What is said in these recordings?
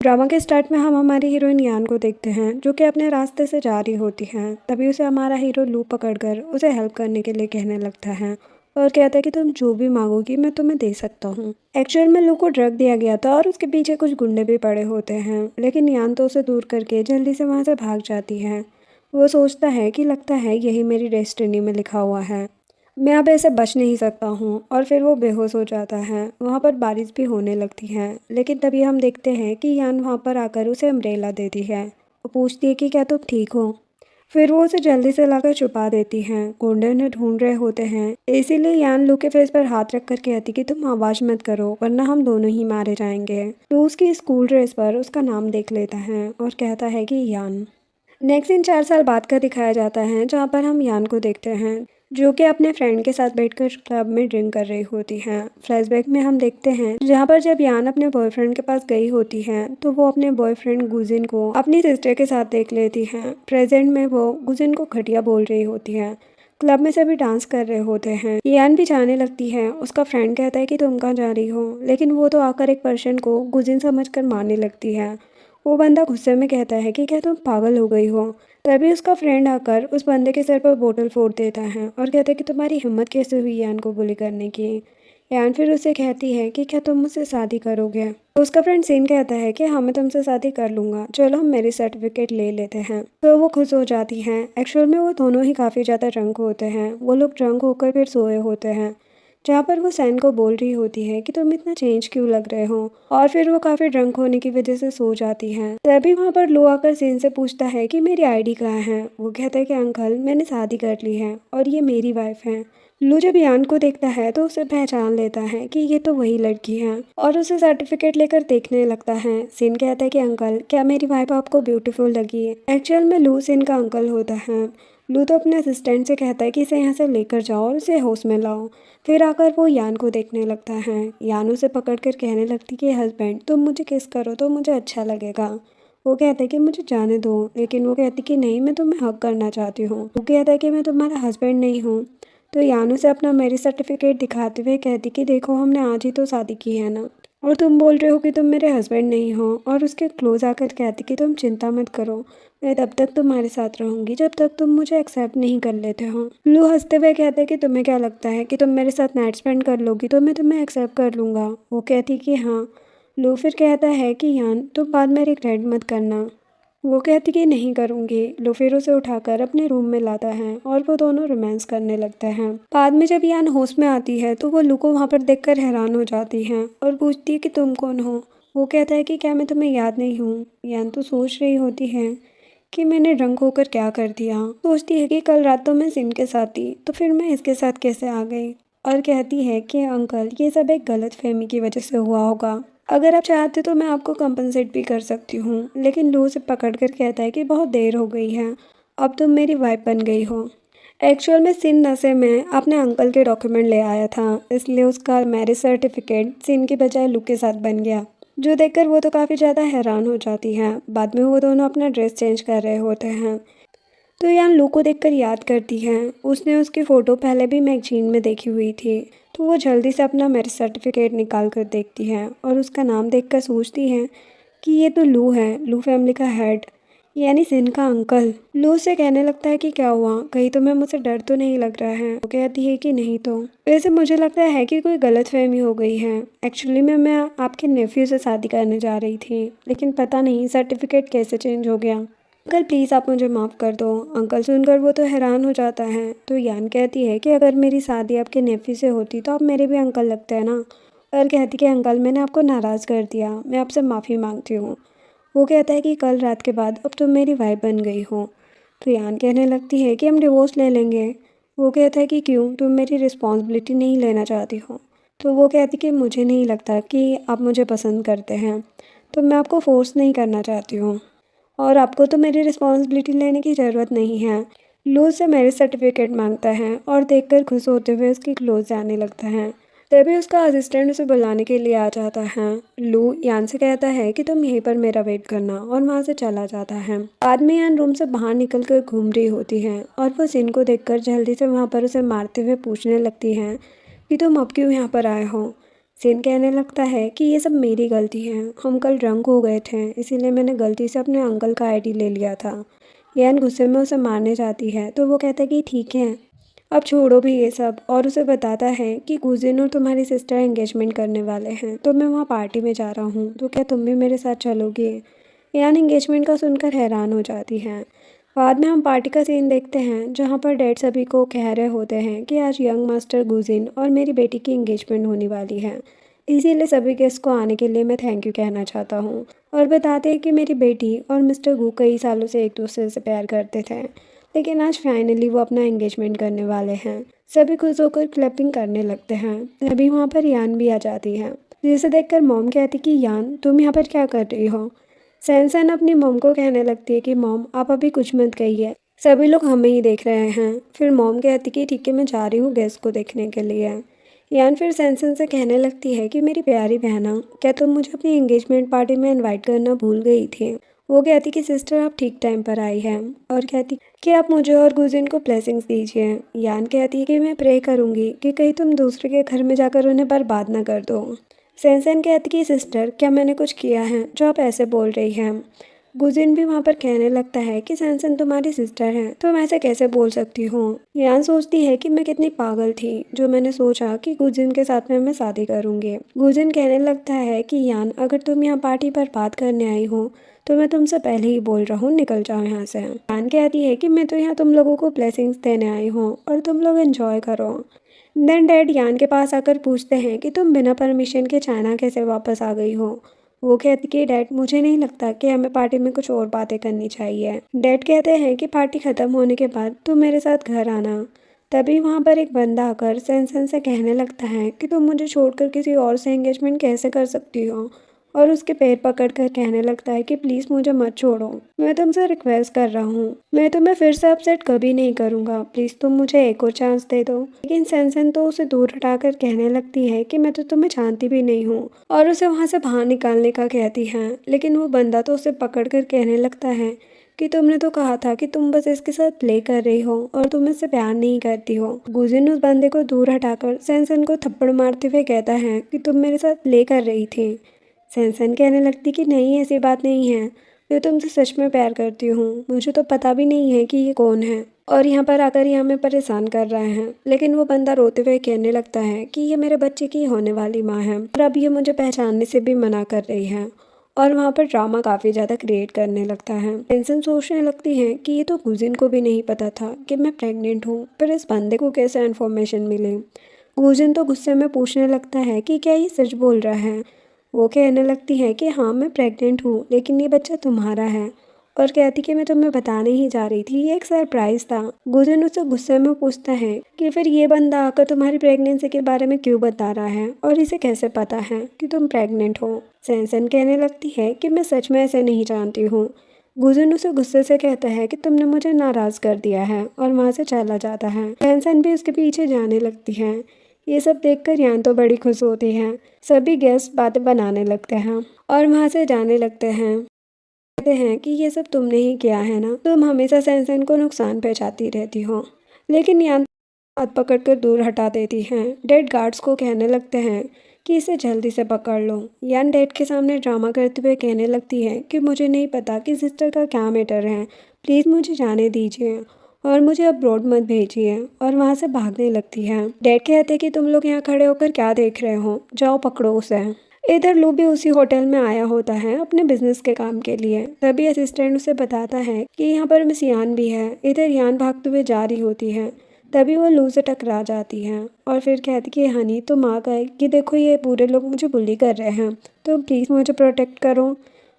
Drama के start में हम हमारी हीरोइन यान को देखते हैं जो कि अपने रास्ते से जा रही होती है। तभी उसे हमारा हीरो लू पकड़कर उसे हेल्प करने के लिए कहने लगता है और कहता है कि तुम जो भी मांगोगी मैं तुम्हें दे सकता हूँ। एक्चुअल में लू को ड्रग दिया गया था और उसके पीछे कुछ गुंडे भी पड़े होते हैं, लेकिन यान तो उसे दूर करके जल्दी से वहाँ से भाग जाती है। वो सोचता है कि लगता है यही मेरी डेस्टिनी में लिखा हुआ है, मैं अब ऐसे बच नहीं सकता हूँ, और फिर वो बेहोश हो जाता है। वहाँ पर बारिश भी होने लगती है, लेकिन तभी हम देखते हैं कि यान वहाँ पर आकर उसे अम्ब्रेला देती है। वो पूछती है कि क्या तुम ठीक हो। फिर वो उसे जल्दी से लाकर छुपा देती हैं। गुंडे उन्हें ढूंढ रहे होते हैं, इसीलिए यान लू के फेस पर हाथ रख कर कहती कि तुम आवाज़ मत करो वरना हम दोनों ही मारे जाएंगे। लू उसकी स्कूल ड्रेस पर उसका नाम देख लेता है और कहता है कि यान। नेक्स्ट सीन 4 साल बाद का दिखाया जाता है, जहाँ पर हम यान को देखते हैं जो कि अपने फ्रेंड के साथ बैठकर क्लब में ड्रिंक कर रही होती हैं। फ्लैशबैक में हम देखते हैं जहाँ पर जब यान अपने बॉयफ्रेंड के पास गई होती है तो वो अपने बॉयफ्रेंड गुजिन को अपनी सिस्टर के साथ देख लेती हैं। प्रेजेंट में वो गुजिन को घटिया बोल रही होती है। क्लब में सभी डांस कर रहे होते हैं। यान भी जाने लगती है। उसका फ्रेंड कहता है कि तुम कहाँ जा रही हो, लेकिन वो तो आकर एक पर्सन को गुजिन समझकर मारने लगती है। वो बंदा गुस्से में कहता है कि क्या तुम पागल हो गई हो। तभी उसका फ्रेंड आकर उस बंदे के सर पर बोतल फोड़ देता है और कहता है कि तुम्हारी हिम्मत कैसे हुई यान को बुली करने की। यान फिर उससे कहती है कि क्या तुम मुझसे शादी करोगे। तो उसका फ्रेंड सीन कहता है कि हाँ मैं तुमसे शादी कर लूँगा, चलो हम मेरी सर्टिफिकेट ले लेते हैं। तो वो खुश हो जाती हैं। एक्चुअल में वो दोनों ही काफ़ी ज़्यादा ड्रंक होते हैं। वो लोग ड्रंक होकर फिर सोए होते हैं, जहाँ पर वो सैन को बोल रही होती है कि तुम इतना चेंज क्यों लग रहे हो, और फिर वो काफ़ी ड्रंक होने की वजह से सो जाती है। तभी वहाँ पर लो आकर सैन से पूछता है कि मेरी आईडी कहाँ है। वो कहता है कि अंकल मैंने शादी कर ली है और ये मेरी वाइफ है। लू जब यान को देखता है तो उसे पहचान लेता है कि ये तो वही लड़की है और उसे सर्टिफिकेट लेकर देखने लगता है। सिन कहता है कि अंकल क्या मेरी वाइफ आपको ब्यूटीफुल लगी है। एक्चुअल में लू सिन का अंकल होता है। लू तो अपने असिस्टेंट से कहता है कि इसे यहाँ से लेकर जाओ और इसे होश में लाओ। फिर आकर वो यान को देखने लगता है। यान उसे पकड़कर कहने लगती कि हस्बैंड तुम मुझे किस करो तो मुझे अच्छा लगेगा। वो कहता है कि मुझे जाने दो, लेकिन वो कहती कि नहीं मैं तुम्हें हक करना चाहती हूँ। वो कहता है कि मैं तुम्हारा हस्बैंड नहीं हूँ। तो यान उसे अपना मैरिज सर्टिफिकेट दिखाते हुए कहती कि देखो हमने आज ही तो शादी की है ना, और तुम बोल रहे हो कि तुम मेरे हस्बैंड नहीं हो। और उसके क्लोज आकर कहती कि तुम चिंता मत करो, मैं तब तक तुम्हारे साथ रहूंगी जब तक तुम मुझे एक्सेप्ट नहीं कर लेते हो। लू हंसते हुए कहते कि तुम्हें क्या लगता है कि तुम मेरे साथ नाइट स्पेंड कर लोगी तो मैं तुम्हें एक्सेप्ट कर लूँगा। वो कहती कि हाँ। लू फिर कहता है कि यान तुम बाद में रिग्रेट मत करना। वो कहती कि नहीं करूँगी। लू फिर उसे उठाकर अपने रूम में लाता है और वो दोनों रोमांस करने लगते हैं। बाद में जब यान होश में आती है तो वो लू को वहाँ पर देखकर हैरान हो जाती है और पूछती है कि तुम कौन हो। वो कहता है कि क्या मैं तुम्हें याद नहीं हूँ। यान तो सोच रही होती है कि मैंने ड्रंक होकर क्या कर दिया। सोचती है कि कल रात तो मैं सिन के साथ थी, तो फिर मैं इसके साथ कैसे आ गई। और कहती है कि अंकल ये सब एक गलत फहमी की वजह से हुआ होगा, अगर आप चाहते तो मैं आपको कंपनसेट भी कर सकती हूँ। लेकिन लू से पकड़ कर कहता है कि बहुत देर हो गई है, अब तुम मेरी वाइफ बन गई हो। एक्चुअल में सिन नशे में अपने अंकल के डॉक्यूमेंट ले आया था, इसलिए उसका मैरिज सर्टिफिकेट सिन की बजाय लू के साथ बन गया, जो देखकर वो तो काफ़ी ज़्यादा हैरान हो जाती हैं। बाद में वो दोनों अपना ड्रेस चेंज कर रहे होते हैं तो यान लू को देखकर याद करती है उसने उसकी फ़ोटो पहले भी मैगजीन में देखी हुई थी। तो वो जल्दी से अपना मैरिज सर्टिफिकेट निकाल कर देखती है और उसका नाम देखकर सोचती है कि ये तो लू है, लू फैमिली का हेड, यानी सिन का अंकल। लू से कहने लगता है कि क्या हुआ, कहीं तुम्हें मुझसे डर तो नहीं लग रहा है। वो कहती है कि नहीं, तो वैसे मुझे लगता है कि कोई गलतफहमी हो गई है। एक्चुअली मैं आपके नेफ्यू से शादी करने जा रही थी, लेकिन पता नहीं सर्टिफिकेट कैसे चेंज हो गया। अंकल प्लीज़ आप मुझे माफ़ कर दो। अंकल सुनकर वो तो हैरान हो जाता है। तो यान कहती है कि अगर मेरी शादी आपके नेफ्यू से होती तो आप मेरे भी अंकल लगते हैं ना। और कहती कि अंकल मैंने आपको नाराज़ कर दिया, मैं आपसे माफ़ी मांगती हूँ। वो कहता है कि कल रात के बाद अब तुम मेरी वाइफ बन गई हो। तो यान कहने लगती है कि हम डिवोर्स ले लेंगे। वो कहता है कि क्यों, तुम मेरी रिस्पॉन्सिबिलिटी नहीं लेना चाहती हो। तो वो कहती कि मुझे नहीं लगता कि आप मुझे पसंद करते हैं, तो मैं आपको फोर्स नहीं करना चाहती हूँ और आपको तो मेरी रिस्पॉन्सिबिलिटी लेने की ज़रूरत नहीं है। लू से मैरिज सर्टिफिकेट मांगता है और देखकर खुश होते हुए उसकी क्लोज जाने लगता है। तभी उसका असिस्टेंट उसे बुलाने के लिए आ जाता है। लू यान से कहता है कि तुम यहीं पर मेरा वेट करना, और वहाँ से चला जाता है। बाद में यान रूम से बाहर निकल कर घूम रही होती है और वो सिन को देखकर जल्दी से वहाँ पर उसे मारते हुए पूछने लगती है कि तुम अब क्यों यहाँ पर आए हो। सिन कहने लगता है कि ये सब मेरी गलती है, हम कल ड्रंक हो गए थे, इसीलिए मैंने गलती से अपने अंकल का आईडी ले लिया था। यान गुस्से में उसे मारने जाती है तो वो कहता है कि ठीक है, अब छोड़ो भी ये सब, और उसे बताता है कि गुजिन और तुम्हारी सिस्टर एंगेजमेंट करने वाले हैं तो मैं वहाँ पार्टी में जा रहा हूँ, तो क्या तुम भी मेरे साथ चलोगे। यान एंगेजमेंट का सुनकर हैरान हो जाती है। बाद में हम पार्टी का सीन देखते हैं जहाँ पर डैड सभी को कह रहे होते हैं कि आज यंग मास्टर गुजिन और मेरी बेटी की एंगेजमेंट होने वाली है, इसीलिए सभी गेस्ट को आने के लिए मैं थैंक यू कहना चाहता हूँ। और बताते हैं कि मेरी बेटी और मिस्टर गू कई सालों से एक दूसरे से प्यार करते थे, लेकिन आज फाइनली वो अपना एंगेजमेंट करने वाले हैं। सभी खुश होकर क्लैपिंग करने लगते हैं। तभी वहाँ पर यान भी आ जाती है, जिसे देखकर मॉम कहती कि यान तुम यहाँ पर क्या कर रही हो। सैनसन अपनी मॉम को कहने लगती है कि मॉम आप अभी कुछ मत कहिए, सभी लोग हमें ही देख रहे हैं। फिर मॉम कहती कि ठीक है मैं जा रही हूँ गेस्ट को देखने के लिए। यान फिर सैनसन से कहने लगती है कि मेरी प्यारी बहना, क्या तुम मुझे अपनी एंगेजमेंट पार्टी में इनवाइट करना भूल गई थी। वो कहती कि सिस्टर आप ठीक टाइम पर आई हैं, और कहती कि आप मुझे और गुजिन को ब्लेसिंग्स दीजिए। यान कहती है कि मैं प्रे करूँगी कि कहीं तुम दूसरे के घर में जाकर उन्हें बर्बाद न कर दो। सैनसन कहती कि सिस्टर क्या मैंने कुछ किया है जो आप ऐसे बोल रही हैं। गुजिन भी वहाँ पर कहने लगता है कि सैनसन तुम्हारी सिस्टर है, तुम ऐसे कैसे बोल सकती हो। यान सोचती है कि मैं कितनी पागल थी जो मैंने सोचा कि गुजिन के साथ में मैं शादी करूँगी। गुजिन कहने लगता है कि यान अगर तुम यहाँ पार्टी पर बात करने आई हो तो मैं तुमसे पहले ही बोल रहा हूँ निकल जाओ यहाँ से। यान कहती है कि मैं तो यहाँ तुम लोगों को ब्लेसिंग्स देने आई हूँ और तुम लोग एंजॉय करो। देन डैड यान के पास आकर पूछते हैं कि तुम बिना परमिशन के चाइना कैसे वापस आ गई हो। वो कहती कि डैड मुझे नहीं लगता कि हमें पार्टी में कुछ और बातें करनी चाहिए। डैड कहते हैं कि पार्टी ख़त्म होने के बाद तुम मेरे साथ घर आना। तभी वहाँ पर एक बंदा आकर सैनसन से कहने लगता है कि तुम मुझे छोड़कर किसी और से एंगेजमेंट कैसे कर सकती हो, और उसके पैर पकड़कर कहने लगता है कि प्लीज़ मुझे मत छोड़ो, मैं तुमसे रिक्वेस्ट कर रहा हूँ, मैं तुम्हें फिर से अपसेट कभी नहीं करूँगा, प्लीज़ तुम मुझे एक और चांस दे दो। लेकिन सैनसन तो उसे दूर हटाकर कहने लगती है कि मैं तो तुम्हें जानती भी नहीं हूँ, और उसे वहाँ से बाहर निकालने का कहती है। लेकिन वो बंदा तो उसे पकड़कर कहने लगता है कि तुमने तो कहा था कि तुम बस इसके साथ प्ले कर रही हो और तुम इससे प्यार नहीं करती हो। गुजिन उस बंदे को दूर हटाकर सैनसन को थप्पड़ मारते हुए कहता है कि तुम मेरे साथ प्ले कर रही थी। सैनसन कहने लगती कि नहीं ऐसी बात नहीं है, मैं तुमसे सच में प्यार करती हूँ, मुझे तो पता भी नहीं है कि ये कौन है और यहाँ पर आकर ये हमें परेशान कर रहे हैं। लेकिन वो बंदा रोते हुए कहने लगता है कि ये मेरे बच्चे की होने वाली माँ है और अब ये मुझे पहचानने से भी मना कर रही है, और वहाँ पर ड्रामा काफ़ी ज़्यादा क्रिएट करने लगता है। सैनसन सोचने लगती है कि ये तो गुजिन को भी नहीं पता था कि मैं प्रेग्नेंट हूँ, पर इस बंदे को कैसे इन्फॉर्मेशन मिली। गुजिन तो गुस्से में पूछने लगता है कि क्या ये सच बोल रहा है। वो कहने लगती है कि हाँ मैं प्रेग्नेंट हूँ, लेकिन ये बच्चा तुम्हारा है, और कहती कि मैं तुम्हें बताने ही जा रही थी, ये एक सरप्राइज था। गुजन उससे गुस्से में पूछता है कि फिर ये बंदा आकर तुम्हारी प्रेगनेंसी के बारे में क्यों बता रहा है और इसे कैसे पता है कि तुम प्रेग्नेंट हो। सैनसन कहने लगती है कि मैं सच में ऐसे नहीं जानती हूँ। गुजन उसे गुस्से से कहता है कि तुमने मुझे नाराज कर दिया है, और वहाँ से चला जाता है। सैनसन भी उसके पीछे जाने लगती है। ये सब देखकर यान तो बड़ी खुश होती है। सभी गेस्ट बातें बनाने लगते हैं और वहाँ से जाने लगते हैं। कहते हैं कि ये सब तुमने ही किया है ना, तुम हमेशा सैनसन को नुकसान पहुंचाती रहती हो। लेकिन यान हाथ पकड़कर दूर हटा देती हैं। डेड गार्ड्स को कहने लगते हैं कि इसे जल्दी से पकड़ लो। यान डेड के सामने ड्रामा करते हुए कहने लगती है कि मुझे नहीं पता कि सिस्टर का क्या मैटर है, प्लीज़ मुझे जाने दीजिए और मुझे अब्रॉड मत भेजिए, और वहाँ से भागने लगती है। डैड कहते हैं कि तुम लोग यहाँ खड़े होकर क्या देख रहे हो, जाओ पकड़ो उसे। इधर लू भी उसी होटल में आया होता है अपने बिजनेस के काम के लिए। तभी असिस्टेंट उसे बताता है कि यहाँ पर मिस यान भी है। इधर यान भागते हुए जा रही होती है, तभी वो लू से टकरा जाती है और फिर कहती कि हनी तुम आ गए, कि देखो ये पूरे लोग मुझे बुली कर रहे हैं, तो प्लीज़ मुझे प्रोटेक्ट करो।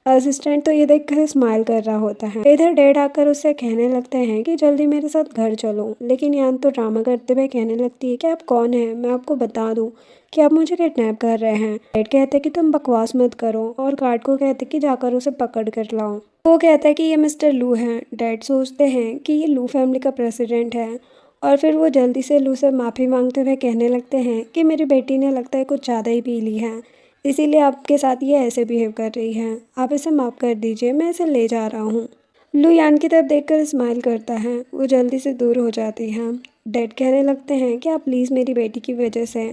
असिस्टेंट तो ये देखकर स्माइल कर रहा होता है। इधर डैड आकर उससे कहने लगते हैं कि जल्दी मेरे साथ घर चलो। लेकिन यान तो ड्रामा करते हुए कहने लगती है कि आप कौन हैं, मैं आपको बता दूं कि आप मुझे किडनैप कर रहे हैं। डैड कहते हैं कि तुम बकवास मत करो, और गार्ड को कहते हैं कि जाकर उसे पकड़ कर लाओ। वो कहता है कि ये मिस्टर लू हैं। डैड सोचते हैं कि ये लू फैमिली का प्रेसिडेंट है, और फिर वो जल्दी से लू से माफ़ी मांगते हुए कहने लगते हैं कि मेरी बेटी ने लगता है कुछ ज़्यादा ही पी ली है, इसीलिए आपके साथ ये ऐसे बिहेव कर रही है, आप इसे माफ़ कर दीजिए, मैं इसे ले जा रहा हूँ। लू यान की तरफ देखकर स्माइल करता है। वो जल्दी से दूर हो जाती है। डैड कहने लगते हैं कि आप प्लीज़ मेरी बेटी की वजह से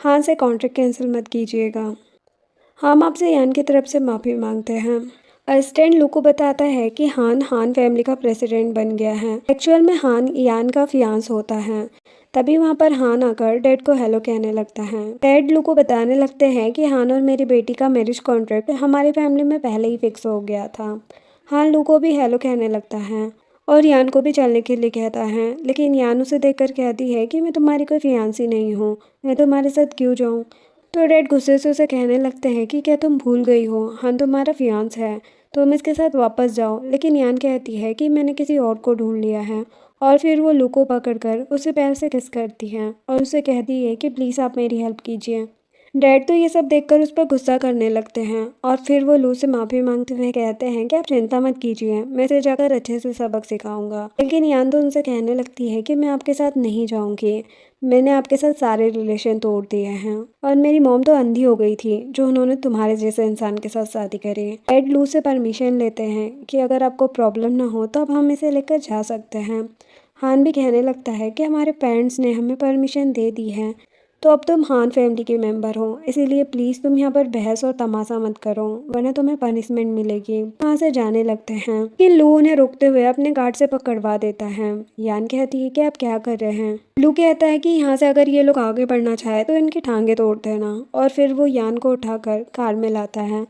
हान से कॉन्ट्रैक्ट कैंसिल मत कीजिएगा। हम आपसे यान की तरफ से माफ़ी मांगते हैं। असिस्टेंट लू को बताता है कि हान हान फैमिली का प्रेसिडेंट बन गया है। एक्चुअल में हान यान का फियांस होता है। तभी वहाँ पर हान आकर डैड को हेलो कहने लगता है। डैड लू को बताने लगते हैं कि हान और मेरी बेटी का मैरिज कॉन्ट्रैक्ट हमारी फैमिली में पहले ही फिक्स हो गया था। हान लू को भी हेलो कहने लगता है और यान को भी चलने के लिए कहता है, लेकिन यान उसे देखकर कहती है कि मैं तुम्हारी कोई फियांसी नहीं हूँ, मैं तुम्हारे साथ क्यों जाऊँ। तो डैड गुस्से से उसे कहने लगते हैं कि क्या तुम भूल गई हो, हान तुम्हारा फियांस है, तुम इसके साथ वापस जाओ। लेकिन यान कहती है कि मैंने किसी और को ढूंढ लिया है। और फिर वो लू को पकड़कर उसे पैर से किस करती है और उसे कहती है कि प्लीज़ आप मेरी हेल्प कीजिए। डैड तो ये सब देखकर उस पर गुस्सा करने लगते हैं और फिर वो लू से माफ़ी मांगते हुए कहते हैं कि आप चिंता मत कीजिए, मैं इसे जाकर अच्छे से सबक सिखाऊंगा। लेकिन यान तो उनसे कहने लगती है कि मैं आपके साथ नहीं जाऊंगी, मैंने आपके साथ सारे रिलेशन तोड़ दिए हैं और मेरी मॉम तो अंधी हो गई थी जो उन्होंने तुम्हारे जैसे इंसान के साथ शादी करी। डैड लू से परमिशन लेते हैं कि अगर आपको प्रॉब्लम ना हो तो अब हम इसे लेकर जा सकते हैं। हान भी कहने लगता है कि हमारे पेरेंट्स ने हमें परमिशन दे दी है, तो अब तुम हान फैमिली के मेंबर हो, इसीलिए प्लीज़ तुम यहाँ पर बहस और तमाशा मत करो वरना तुम्हें पनिशमेंट मिलेगी। वहाँ से जाने लगते हैं कि लू उन्हें रोकते हुए अपने गार्ड से पकड़वा देता है। यान कहती है कि आप क्या कर रहे हैं। लू कहता है कि यहाँ से अगर ये लोग आगे बढ़ना चाहे तो इनकी टांगे तोड़ देना। और फिर वो यान को उठाकर कार में लाता है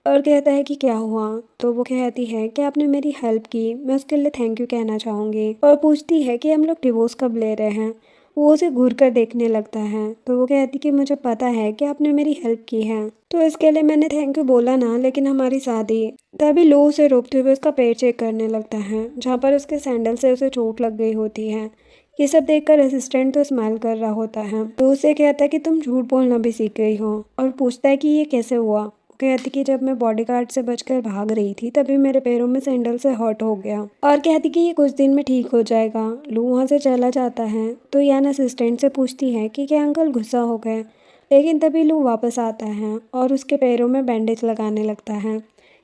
और कहता है कि क्या हुआ। तो वो कहती है कि आपने मेरी हेल्प की, मैं उसके लिए थैंक यू कहना चाहूँगी। और पूछती है कि हम लोग डिवोर्स कब ले रहे हैं। वो उसे घूर कर देखने लगता है। तो वो कहती कि मुझे पता है कि आपने मेरी हेल्प की है, तो इसके लिए मैंने थैंक यू बोला ना, लेकिन हमारी शादी। तभी लो उसे रोकते हुए उसका पैर चेक करने लगता है जहाँ पर उसके सैंडल से उसे चोट लग गई होती है। ये सब देखकर असिस्टेंट तो स्माइल कर रहा होता है। तो उसे कहता है कि तुम झूठ बोलना भी सीख गई हो और पूछता है कि ये कैसे हुआ। कहती कि जब मैं बॉडीगार्ड से बचकर भाग रही थी तभी मेरे पैरों में सैंडल से हर्ट हो गया। और कहती कि ये कुछ दिन में ठीक हो जाएगा। लू वहाँ से चला जाता है तो यान असिस्टेंट से पूछती है कि क्या अंकल गुस्सा हो गए। लेकिन तभी लू वापस आता है और उसके पैरों में बैंडेज लगाने लगता है।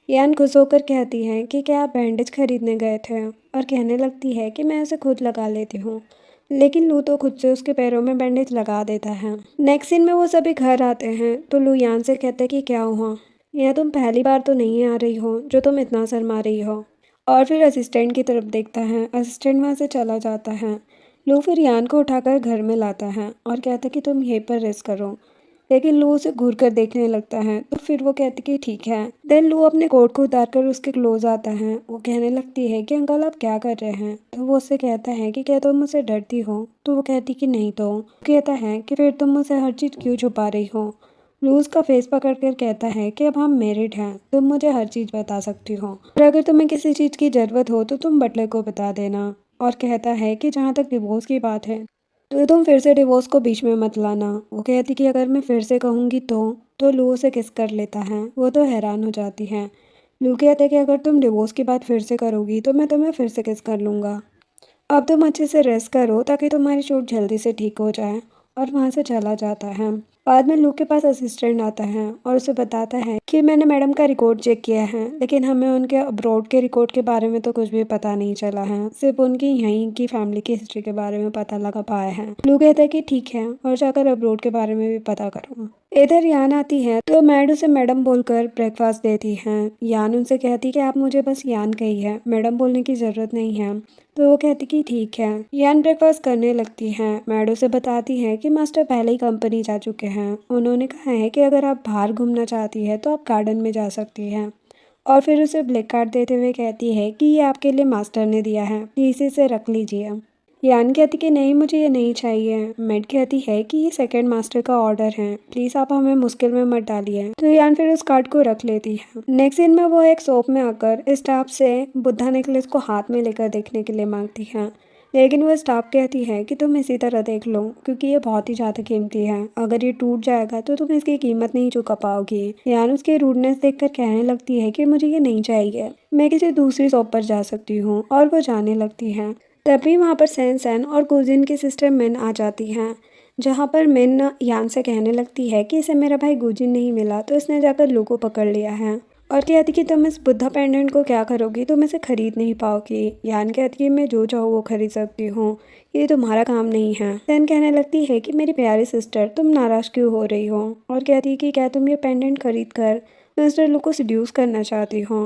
यान खुश होकर कहती है कि क्या आप बैंडेज खरीदने गए थे, और कहने लगती है कि मैं इसे खुद लगा लेती हूँ। लेकिन लू तो खुद से उसके पैरों में बैंडेज लगा देता है। नेक्स्ट सीन में वो सभी घर आते हैं तो लू यान से कहते हैं कि क्या हुआ, यह तुम पहली बार तो नहीं आ रही हो जो तुम इतना शर्मा रही हो। और फिर असिस्टेंट की तरफ देखता है, असिस्टेंट वहाँ से चला जाता है। लू फिर यान को उठाकर घर में लाता है और कहता है कि तुम यहीं पर रेस्ट करो। लेकिन लू उसे घूर कर देखने लगता है तो फिर वो कहती कि ठीक है। देन लू अपने कोट को उतार कर उसके क्लोज आता है। वो कहने लगती है कि अंकल आप क्या कर रहे हैं। तो वो उससे कहता है कि क्या तुम मुझसे डरती हो। तो वो कहती कि नहीं। तो कहता है कि फिर तुम मुझसे हर चीज़ क्यों छुपा रही हो। लू उसका फेस पकड़ कर कहता है कि अब हम मैरिड हैं, तुम मुझे हर चीज़ बता सकती हो और अगर तुम्हें किसी चीज़ की ज़रूरत हो तो तुम बटलर को बता देना। और कहता है कि जहाँ तक डिवोर्स की बात है तो तुम फिर से डिवोर्स को बीच में मत लाना। वो कहती कि अगर मैं फिर से कहूँगी तो लू उसे किस कर लेता है। वो तो हैरान हो जाती है। लू कहता है कि अगर तुम डिवोर्स की बात फिर से करोगी तो मैं तुम्हें फिर से किस कर लूँगा। अब तुम अच्छे से रेस्ट करो ताकि तुम्हारी चोट जल्दी से ठीक हो जाए। और वहाँ से चला जाता है। बाद में लू के पास असिस्टेंट आता है और उसे बताता है कि मैंने मैडम का रिकॉर्ड चेक किया है, लेकिन हमें उनके अब्रॉड के रिकॉर्ड के बारे में तो कुछ भी पता नहीं चला है, सिर्फ उनकी यहीं की फैमिली की हिस्ट्री के बारे में पता लगा पाया है। लू कहता है कि ठीक है और जाकर अब्रॉड के बारे में भी पता करूँगा। इधर यान आती है तो मैड उसे मैडम बोलकर ब्रेकफास्ट देती हैं। यान उनसे कहती कि आप मुझे बस यान कही है, मैडम बोलने की ज़रूरत नहीं है। तो वो कहती कि ठीक है। यान ब्रेकफास्ट करने लगती है। मैड उसे बताती है कि मास्टर पहले ही कंपनी जा चुके हैं, उन्होंने कहा है कि अगर आप बाहर घूमना चाहती है तो आप गार्डन में जा सकती हैं। और फिर उसे ब्लैक कार्ड देते हुए कहती है कि ये आपके लिए मास्टर ने दिया है, प्लीज़ इसे रख लीजिए। यान कहती कि नहीं मुझे ये नहीं चाहिए। मेड कहती है कि ये सेकंड मास्टर का ऑर्डर है, प्लीज़ आप हमें मुश्किल में मत डालिए। तो यान फिर उस कार्ड को रख लेती है। नेक्स्ट सीन में वो एक शॉप में आकर स्टाफ से बुद्धा नेकलेस को हाथ में लेकर देखने के लिए मांगती है, लेकिन वो स्टाफ कहती है कि तुम इसी तरह देख लो क्योंकि ये बहुत ही ज़्यादा कीमती है, अगर ये टूट जाएगा तो तुम इसकी कीमत नहीं चुका पाओगी। यान उसकी रूडनेस देखकर कहने लगती है कि मुझे ये नहीं चाहिए, मैं किसी दूसरी शॉप पर जा सकती हूँ। और वो जाने लगती है। तभी वहाँ पर सैन सैन और कुजिन की सिस्टर मिन आ जाती हैं, जहाँ पर मिन यान से कहने लगती है कि इसे मेरा भाई गुजिन नहीं मिला तो इसने जाकर लू को पकड़ लिया है। और कहती कि तुम इस बुद्धा पेंडेंट को क्या करोगी, तुम इसे खरीद नहीं पाओगी। यान कहती कि मैं जो चाहूँ वो खरीद सकती हूँ, ये तुम्हारा काम नहीं है। सैन कहने लगती है कि मेरी प्यारी सिस्टर, तुम नाराज़ क्यों हो रही हो। और कहती है कि क्या तुम ये पेंडेंट खरीद कर मिस्टर लू को सीड्यूस करना चाहती हो।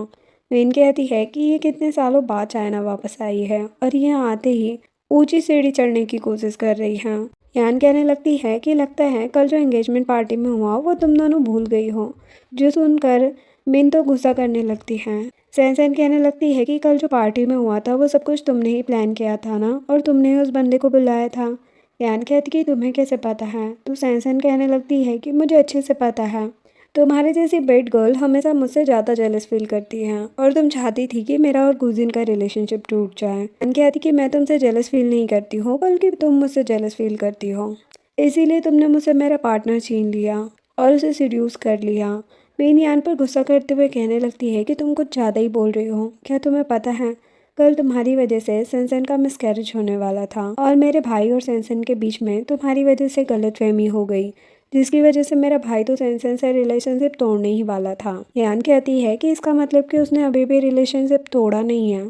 वेन कहती है कि ये कितने सालों बाद चाइना वापस आई है और यहाँ आते ही ऊंची सीढ़ी चढ़ने की कोशिश कर रही है। यान कहने लगती है कि लगता है कल जो एंगेजमेंट पार्टी में हुआ वो तुम दोनों भूल गई हो। जो सुनकर मिन तो गुस्सा करने लगती है। सैन सैन कहने लगती है कि कल जो पार्टी में हुआ था वो सब कुछ तुमने ही प्लान किया था ना, और तुमने ही उस बंदे को बुलाया था। यान कहती कि तुम्हें कैसे पता है। तो सैन सैन कहने लगती है कि मुझे अच्छे से पता है। तुम्हारे जैसी बेड गर्ल हमेशा मुझसे ज़्यादा जेलस फील करती है और तुम चाहती थी कि मेरा और गुजिन का रिलेशनशिप टूट जाए। यान कहती कि मैं तुमसे जेलस फील नहीं करती हूँ, बल्कि तुम मुझसे जेलस फील करती हो। इसीलिए तुमने मुझसे मेरा पार्टनर छीन लिया और उसे सीड्यूस कर लिया। मेन यान पर गुस्सा करते हुए कहने लगती है कि तुम कुछ ज़्यादा ही बोल रही हो। क्या तुम्हें पता है कल तुम्हारी वजह से सैनसन का मिसकैरेज होने वाला था और मेरे भाई और सैनसन के बीच में तुम्हारी वजह से गलतफहमी हो गई, जिसकी वजह से मेरा भाई तो सैनसन से रिलेशनशिप तोड़ने ही वाला था। यान कहती है कि इसका मतलब कि उसने अभी भी रिलेशनशिप तोड़ा नहीं है।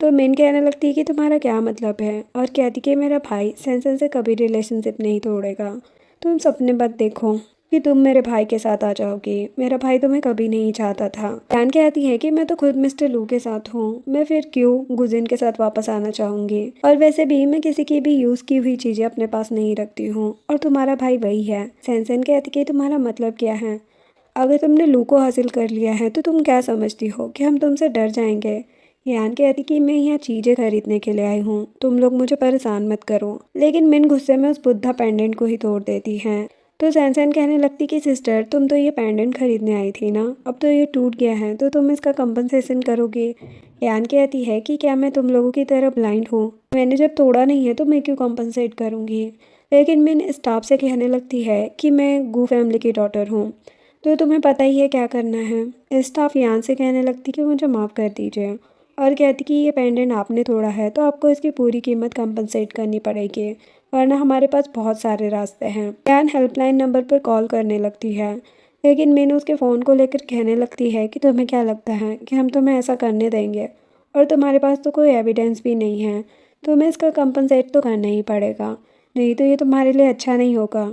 तो मिन कहने लगती है कि तुम्हारा क्या मतलब है, और कहती कि मेरा भाई सैनसन से कभी रिलेशनशिप नहीं तोड़ेगा। तुम सपने मत देखो कि तुम मेरे भाई के साथ आ जाओगी। मेरा भाई तुम्हें कभी नहीं चाहता था। यान कहती है कि मैं तो खुद मिस्टर लू के साथ हूँ, मैं फिर क्यों गुजिन के साथ वापस आना चाहूँगी। और वैसे भी मैं किसी की भी यूज़ की हुई चीज़ें अपने पास नहीं रखती हूँ, और तुम्हारा भाई वही है। सैनसन कहती कि तुम्हारा मतलब क्या है। अगर तुमने लू को हासिल कर लिया है तो तुम क्या समझती हो कि हम तुमसे डर जाएंगे। यान कहती कि मैं यहाँ चीज़ें खरीदने के लिए आई हूँ, तुम लोग मुझे परेशान मत करो। लेकिन मिन गुस्से में उस बुद्धा पेंडेंट को ही तोड़ देती है। तो सैनसन कहने लगती कि सिस्टर, तुम तो ये पेंडेंट खरीदने आई थी ना, अब तो ये टूट गया है तो तुम इसका कंपनसेशन करोगे। यान कहती है कि क्या मैं तुम लोगों की तरह ब्लाइंड हूँ, मैंने जब तोड़ा नहीं है तो मैं क्यों कंपनसेट करूँगी। लेकिन मिन स्टाफ से कहने लगती है कि मैं गू फैमिली की डॉटर हूँ, तो तुम्हें पता ही है क्या करना है। स्टाफ यान से कहने लगती कि मुझे माफ़ कर दीजिए, और कहती कि ये पेंडेंट आपने तोड़ा है तो आपको इसकी पूरी कीमत कंपनसेट करनी पड़ेगी, वरना हमारे पास बहुत सारे रास्ते हैं। यान हेल्पलाइन नंबर पर कॉल करने लगती है, लेकिन मैंने उसके फ़ोन को लेकर कहने लगती है कि तुम्हें क्या लगता है कि हम तुम्हें ऐसा करने देंगे, और तुम्हारे पास तो कोई एविडेंस भी नहीं है। तुम्हें इसका कंपनसेट तो करना ही पड़ेगा, नहीं तो ये तुम्हारे लिए अच्छा नहीं होगा।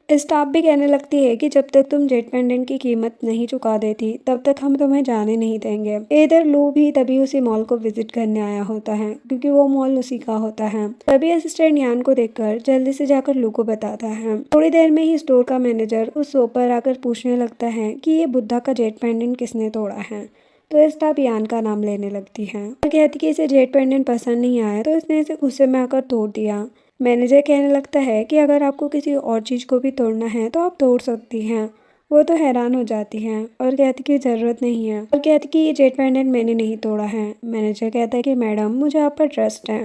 स्टाफ भी कहने लगती है कि जब तक तुम जेट पेंडेंट की कीमत नहीं चुका देती तब तक हम तुम्हें जाने नहीं देंगे। इधर लू भी तभी उसी मॉल को विजिट करने आया होता है, क्योंकि वो मॉल उसी का होता है। तभी असिस्टेंट यान को देखकर जल्दी से जाकर लू को बताता है। थोड़ी देर में ही स्टोर का मैनेजर उस शॉप पर आकर पूछने लगता है कि ये बुद्धा का जेट पेंडेंट किसने तोड़ा है। तो स्टाफ यान का नाम लेने लगती है और कहती कि इसे जेट पेंडेंट पसंद नहीं आया तो इसने इसे गुस्से में आकर तोड़ दिया। मैनेजर कहने लगता है कि अगर आपको किसी और चीज़ को भी तोड़ना है तो आप तोड़ सकती हैं। वो तो हैरान हो जाती हैं और कहती कि ज़रूरत नहीं है, और कहती कि ये जेट पेंडेंट मैंने नहीं तोड़ा है। मैनेजर कहता है कि मैडम, मुझे आप पर ट्रस्ट है।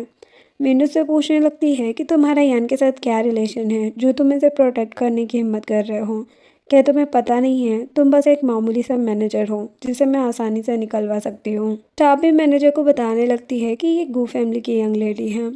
मीनू से पूछने लगती है कि तुम्हारा यान के साथ क्या रिलेशन है जो तुम इसे प्रोटेक्ट करने की हिम्मत कर रहे हो। क्या तुम्हें पता नहीं है तुम बस एक मामूली सा मैनेजर हो जिसे मैं आसानी से निकलवा सकती हूँ। स्टाफ भी मैनेजर को बताने लगती है कि ये गू फैमिली की यंग लेडी है।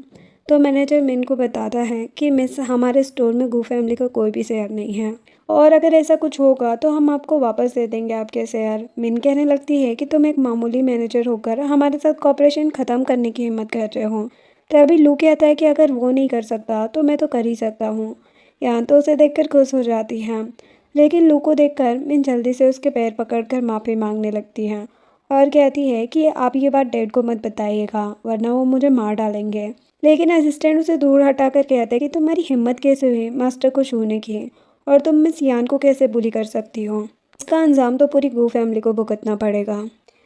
तो मैनेजर मिन को बताता है कि मिस, हमारे स्टोर में गू फैमिली का कोई भी शेयर नहीं है, और अगर ऐसा कुछ होगा तो हम आपको वापस दे देंगे आपके शेयर। मिन कहने लगती है कि तुम एक मामूली मैनेजर होकर हमारे साथ कॉपरेशन ख़त्म करने की हिम्मत कर रहे हो। तभी लू कहता है कि अगर वो नहीं कर सकता तो मैं तो कर ही सकता हूँ। यहाँ तो उसे देखकर खुश हो जाती है, लेकिन लू को देखकर मिन जल्दी से उसके पैर पकड़कर माफ़ी मांगने लगती है और कहती है कि आप ये बात डैड को मत बताइएगा, वरना वो मुझे मार डालेंगे। लेकिन असिस्टेंट उसे दूर हटाकर कहता है कि तुम्हारी हिम्मत कैसे हुई मास्टर को छूने की, और तुम मिस यान को कैसे बुली कर सकती हो। इसका अंजाम तो पूरी गू फैमिली को भुगतना पड़ेगा।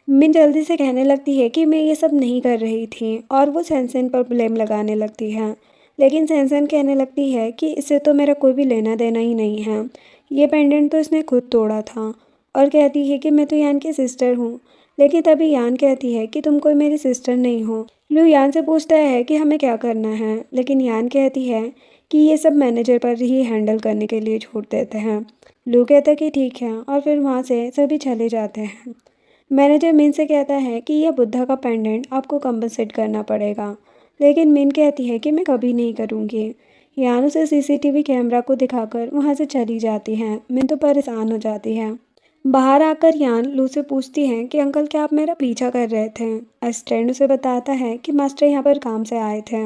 मिन जल्दी से कहने लगती है कि मैं ये सब नहीं कर रही थी, और वो सैनसन पर ब्लेम लगाने लगती है। लेकिन सैनसन कहने लगती है कि इससे तो मेरा कोई भी लेना देना ही नहीं है, ये पेंडेंट तो इसने खुद तोड़ा था। और कहती है कि मैं तो यान की सिस्टर हूँ। लेकिन तभी यान कहती है कि तुम कोई मेरी सिस्टर नहीं हो। लू यान से पूछता है कि हमें क्या करना है, लेकिन यान कहती है कि ये सब मैनेजर पर ही हैंडल करने के लिए छोड़ देते हैं। लू कहता है कि ठीक है, और फिर वहाँ से सभी चले जाते हैं। मैनेजर मिन से कहता है कि यह बुद्धा का पेंडेंट आपको कंपनसेट करना पड़ेगा, लेकिन मिन कहती है कि मैं कभी नहीं करूँगी। यान उसे सीसीटीवी कैमरा को दिखाकर वहाँ से चली जाती है। मिन तो परेशान हो जाती है। बाहर आकर यान लू से पूछती हैं कि अंकल क्या आप मेरा पीछा कर रहे थे। असिस्टेंट उसे बताता है कि मास्टर यहाँ पर काम से आए थे।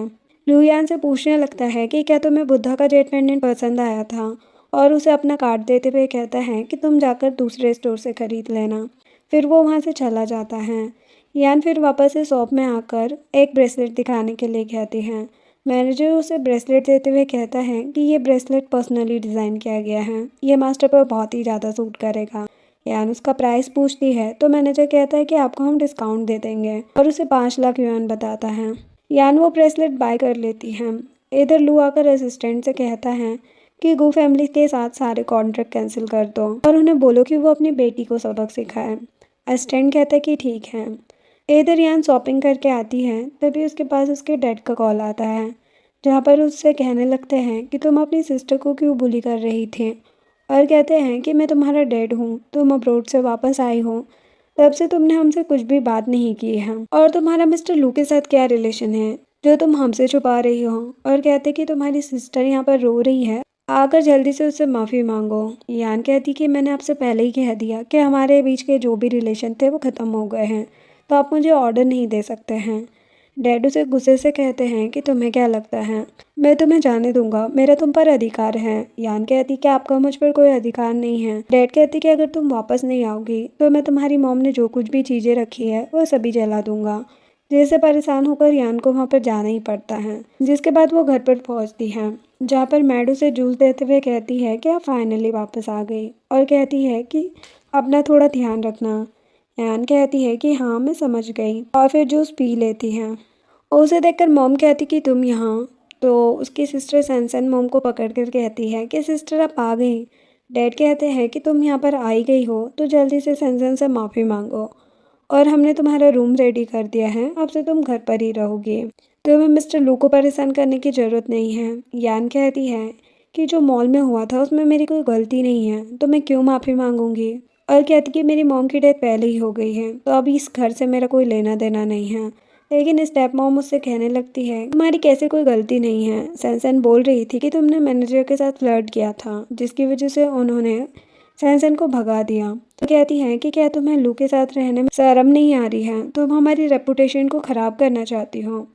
लू यान से पूछने लगता है कि क्या तुम्हें बुद्धा का जेट पेंडेंट पसंद आया था, और उसे अपना कार्ड देते हुए कहता है कि तुम जाकर दूसरे स्टोर से खरीद लेना। फिर वो वहाँ से चला जाता है। यान फिर वापस से शॉप में आकर एक ब्रेसलेट दिखाने के लिए कहती है। मैनेजर उसे ब्रेसलेट देते हुए कहता है कि ये ब्रेसलेट पर्सनली डिज़ाइन किया गया है, ये मास्टर पर बहुत ही ज़्यादा सूट करेगा। यान उसका प्राइस पूछती है तो मैनेजर कहता है कि आपको हम डिस्काउंट दे देंगे, और उसे 5 लाख युआन बताता है। यान वो ब्रेसलेट बाय कर लेती है। इधर लू आकर असिस्टेंट से कहता है कि गू फैमिली के साथ सारे कॉन्ट्रैक्ट कैंसिल कर दो और उन्हें बोलो कि वो अपनी बेटी को सबक सिखाए। असिस्टेंट कहता है कि ठीक है। इधर यान शॉपिंग करके आती है, तभी उसके पास उसके डैड का कॉल आता है, जहाँ पर उससे कहने लगते हैं कि तुम अपनी सिस्टर को क्यों बुली कर रही थी, और कहते हैं कि मैं तुम्हारा डैड हूँ, तुम अब्रोड से वापस आई हो, तब से तुमने हमसे कुछ भी बात नहीं की है, और तुम्हारा मिस्टर लू के साथ क्या रिलेशन है जो तुम हमसे छुपा रही हो। और कहते कि तुम्हारी सिस्टर यहाँ पर रो रही है, आकर जल्दी से उससे माफ़ी मांगो। यान कहती कि मैंने आपसे पहले ही कह दिया कि हमारे बीच के जो भी रिलेशन थे वो ख़त्म हो गए हैं, तो आप मुझे ऑर्डर नहीं दे सकते हैं। डैड उसे गुस्से से कहते हैं कि तुम्हें क्या लगता है मैं तुम्हें जाने दूंगा, मेरा तुम पर अधिकार है। यान कहती कि आपका मुझ पर कोई अधिकार नहीं है। डैड कहती कि अगर तुम वापस नहीं आओगी तो मैं तुम्हारी मॉम ने जो कुछ भी चीज़ें रखी है वो सभी जला दूंगा। जिससे परेशान होकर यान को वहाँ पर जाना ही पड़ता है, जिसके बाद वो घर पर पहुँचती है, जहाँ पर मैड उसे जूस देते हुए कहती है कि आप फाइनली वापस आ गई, और कहती है कि अपना थोड़ा ध्यान रखना। यान कहती है कि हाँ मैं समझ गई, और फिर जूस पी लेती है। उसे देखकर मॉम कहती कि तुम यहाँ, तो उसकी सिस्टर सैनसन मॉम को पकड़ कर कहती है कि सिस्टर आप आ गई। डैड कहते हैं कि तुम यहाँ पर आई गई हो तो जल्दी से सैनसन से माफ़ी मांगो, और हमने तुम्हारा रूम रेडी कर दिया है, अब से तुम घर पर ही रहोगी, तुम्हें मिस्टर लू को परेशान करने की ज़रूरत नहीं है। यान कहती है कि जो मॉल में हुआ था उसमें मेरी कोई गलती नहीं है, तो मैं क्यों माफ़ी मांगूंगी। और कहती कि मेरी मॉम की डेथ पहले ही हो गई है, तो अभी इस घर से मेरा कोई लेना देना नहीं है। लेकिन स्टेप मॉम मुझसे कहने लगती है तुम्हारी कैसे कोई गलती नहीं है, सैनसन बोल रही थी कि तुमने मैनेजर के साथ फ्लर्ट किया था, जिसकी वजह से उन्होंने सैनसन को भगा दिया। तो कहती है कि क्या तुम्हें लू के साथ रहने में शर्म नहीं आ रही है, तुम हमारी रेपुटेशन को ख़राब करना चाहती हो।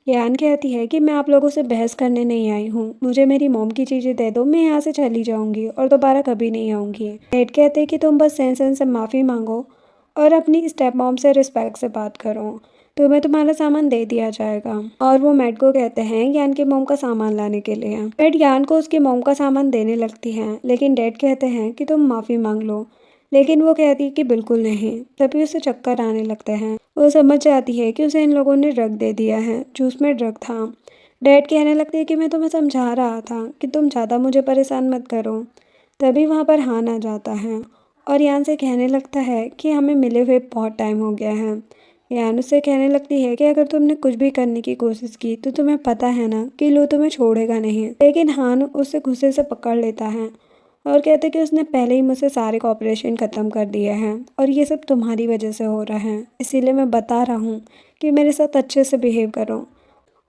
यान कहती है कि मैं आप लोगों से बहस करने नहीं आई हूँ, मुझे मेरी मॉम की चीज़ें दे दो, मैं यहाँ से चली जाऊँगी और दोबारा कभी नहीं आऊँगी। डैड कहते हैं कि तुम बस सैनसन से माफ़ी मांगो और अपनी स्टेप मॉम से रिस्पेक्ट से बात करो, तुम्हें तुम्हारा सामान दे दिया जाएगा। और वो मैड को कहते हैं यान के मॉम का सामान लाने के लिए। मैड यान को उसकी मॉम का सामान देने लगती है, लेकिन डैड कहते हैं कि तुम माफ़ी मांग लो, लेकिन वो कहती है कि बिल्कुल नहीं। तभी उसे चक्कर आने लगते हैं। वो समझ जाती है कि उसे इन लोगों ने ड्रग दे दिया है जो उसमें ड्रग था। डैड कहने लगते हैं कि मैं तुम्हें समझा रहा था कि तुम ज़्यादा मुझे परेशान मत करो। तभी वहाँ पर हान आ जाता है, और यान से कहने लगता है कि हमें मिले हुए बहुत टाइम हो गया है। यान उससे कहने लगती है कि अगर तुमने कुछ भी करने की कोशिश की तो तुम्हें पता है ना कि लू तुम्हें छोड़ेगा नहीं। लेकिन हान उससे गुस्से से पकड़ लेता है और कहते कि उसने पहले ही मुझसे सारे कॉपरेशन ख़त्म कर दिए हैं, और ये सब तुम्हारी वजह से हो रहा है, इसीलिए मैं बता रहा हूँ कि मेरे साथ अच्छे से बिहेव करो।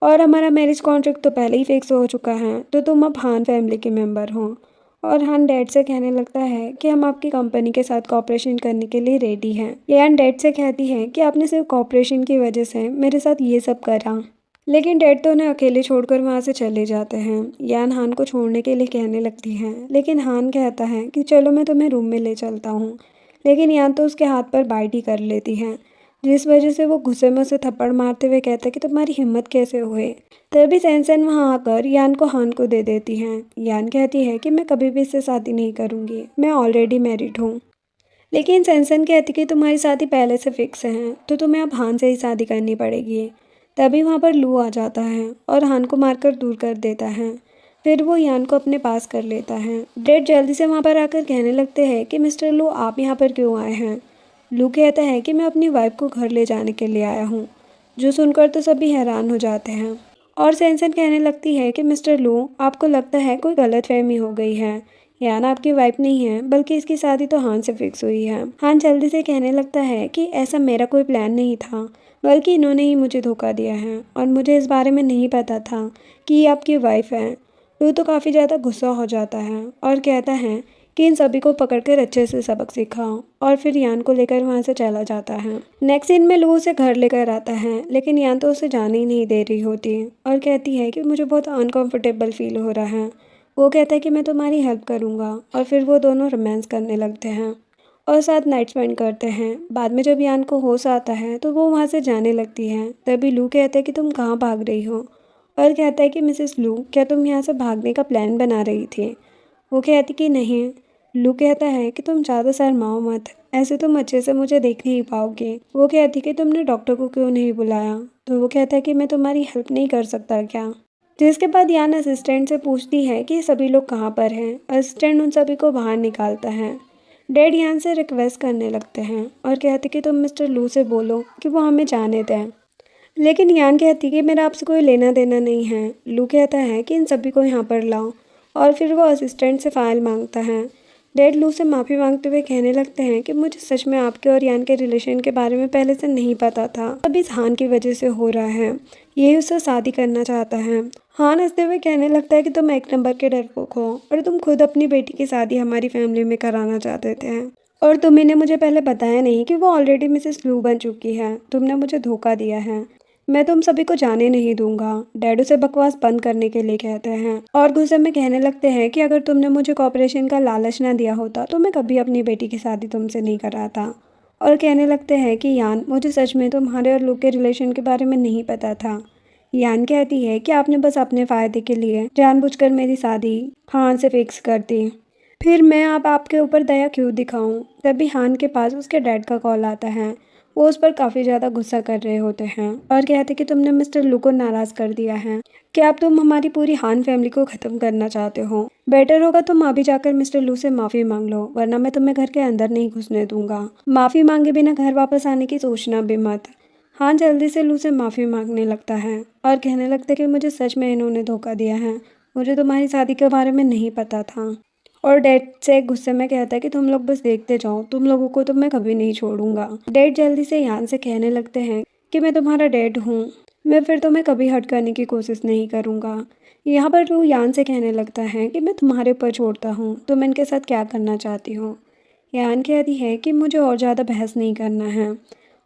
और हमारा मैरिज कॉन्ट्रैक्ट तो पहले ही फिक्स हो चुका है, तो तुम अब हान फैमिली के मेंबर हो। और हान डैड से कहने लगता है कि हम आपकी कंपनी के साथ कॉपरेशन करने के लिए रेडी हैं। यान डैड से कहती है कि आपने सिर्फ कॉपरेशन की वजह से मेरे साथ ये सब करा। लेकिन डैड तो उन्हें अकेले छोड़कर वहाँ से चले जाते हैं। यान हान को छोड़ने के लिए कहने लगती है, लेकिन हान कहता है कि चलो मैं तुम्हें रूम में ले चलता हूँ। लेकिन यान तो उसके हाथ पर बाइट ही कर लेती है, जिस वजह से वो गुस्से में उसे थप्पड़ मारते हुए कहता है कि तुम्हारी हिम्मत कैसे हुए। तभी सैनसन वहाँ आकर यान को हान को दे देती हैं। यान कहती है कि मैं कभी भी इससे शादी नहीं करूँगी, मैं ऑलरेडी मैरिड हूँ। लेकिन सैनसन कहती कि तुम्हारी शादी पहले से फिक्स है, तो तुम्हें अब हान से ही शादी करनी पड़ेगी। तभी वहाँ पर लू आ जाता है और हान को मारकर दूर कर देता है। फिर वो यान को अपने पास कर लेता है। डैड जल्दी से वहाँ पर आकर कहने लगते हैं कि मिस्टर लू आप यहाँ पर क्यों आए हैं। लू कहता है कि मैं अपनी वाइफ को घर ले जाने के लिए आया हूँ, जो सुनकर तो सभी हैरान हो जाते हैं। और सैनसन कहने लगती है कि मिस्टर लू आपको लगता है कोई गलतफहमी हो गई है, यान आपकी वाइफ नहीं है बल्कि इसकी शादी तो हान से फिक्स हुई है। हान जल्दी से कहने लगता है कि ऐसा मेरा कोई प्लान नहीं था, बल्कि इन्होंने ही मुझे धोखा दिया है, और मुझे इस बारे में नहीं पता था कि ये आपकी वाइफ है। लू तो काफ़ी ज़्यादा गुस्सा हो जाता है और कहता है कि इन सभी को पकड़कर अच्छे से सबक सिखाओ, और फिर यान को लेकर वहाँ से चला जाता है। नेक्स्ट सीन में लू उसे घर लेकर आता है, लेकिन यान तो उसे जाने ही नहीं दे रही होती और कहती है कि मुझे बहुत अनकंफर्टेबल फील हो रहा है। वो कहता है कि मैं तुम्हारी हेल्प करूँगा, और फिर वो दोनों रोमांस करने लगते हैं और साथ नाइट स्पेंड करते हैं। बाद में जब यान को होश आता है तो वो वहाँ से जाने लगती है। तभी लू कहता है कि तुम कहाँ भाग रही हो, और कहता है कि मिसेस लू, क्या तुम यहाँ से भागने का प्लान बना रही थी? वो कहती कि नहीं। लू कहता है कि तुम ज़्यादा शर्माओ मत, ऐसे तुम अच्छे से मुझे देख नहीं पाओगे। वो कहती कि तुमने डॉक्टर को क्यों नहीं बुलाया? तो वो कहता है कि मैं तुम्हारी हेल्प नहीं कर सकता क्या? जिसके बाद यान असिस्टेंट से पूछती है कि सभी लोग कहाँ पर हैं। असिस्टेंट उन सभी को बाहर निकालता है। डैड यान से रिक्वेस्ट करने लगते हैं और कहते कि तुम मिस्टर लू से बोलो कि वो हमें जाने दें, लेकिन यान कहती कि मेरा आपसे कोई लेना देना नहीं है। लू कहता है कि इन सभी को यहाँ पर लाओ, और फिर वो असिस्टेंट से फ़ाइल मांगता है। डैड लू से माफ़ी मांगते हुए कहने लगते हैं कि मुझे सच में आपके और यान के रिलेशन के बारे में पहले से नहीं पता था, अब इस हान की वजह से हो रहा है। ये उससे शादी करना चाहता है। हान हंसते हुए कहने लगता है कि तुम एक नंबर के डरपोक हो, और तुम खुद अपनी बेटी की शादी हमारी फैमिली में कराना चाहते थे, और तुम्ही ने मुझे पहले बताया नहीं कि वो ऑलरेडी मिसेस लू बन चुकी है। तुमने मुझे धोखा दिया है। मैं तुम सभी को जाने नहीं दूंगा। डैड उसे बकवास बंद करने के लिए कहते हैं और गुस्से में कहने लगते हैं कि अगर तुमने मुझे कॉपरेशन का लालच ना दिया होता तो मैं कभी अपनी बेटी की शादी तुमसे नहीं कराता। और कहने लगते हैं कि यान, मुझे सच में तुम्हारे और लूक के रिलेशन के बारे में नहीं पता था। यान कहती है कि आपने बस अपने फ़ायदे के लिए जानबूझकर मेरी शादी हान से फिक्स कर दी। फिर मैं अब आपके ऊपर दया क्यों दिखाऊं? तभी हान के पास उसके डैड का कॉल आता है। वो उस पर काफ़ी ज़्यादा गुस्सा कर रहे होते हैं और कहते कि तुमने मिस्टर लू को नाराज़ कर दिया है। क्या अब तुम हमारी पूरी हान फैमिली को ख़त्म करना चाहते हो? बेटर होगा तुम अभी जाकर मिस्टर लू से माफ़ी मांग लो, वरना मैं तुम्हें घर के अंदर नहीं घुसने दूंगा। माफ़ी मांगे बिना घर वापस आने की सोचना भी मत। हान जल्दी से लू से माफ़ी मांगने लगता है और कहने लगता है कि मुझे सच में इन्होंने धोखा दिया है, मुझे तुम्हारी शादी के बारे में नहीं पता था। और डैड से गुस्से में कहता है कि तुम लोग बस देखते जाओ, तुम लोगों को तो मैं कभी नहीं छोड़ूंगा। डैड जल्दी से यान से कहने लगते हैं कि मैं तुम्हारा डैड हूँ, मैं फिर तुम्हें कभी हर्ट करने की कोशिश नहीं करूँगा। यहाँ पर वो यान से कहने लगता है कि मैं तुम्हारे ऊपर छोड़ता हूँ, तुम इनके साथ क्या करना चाहती हो? यान कहती है कि मुझे और ज़्यादा बहस नहीं करना है,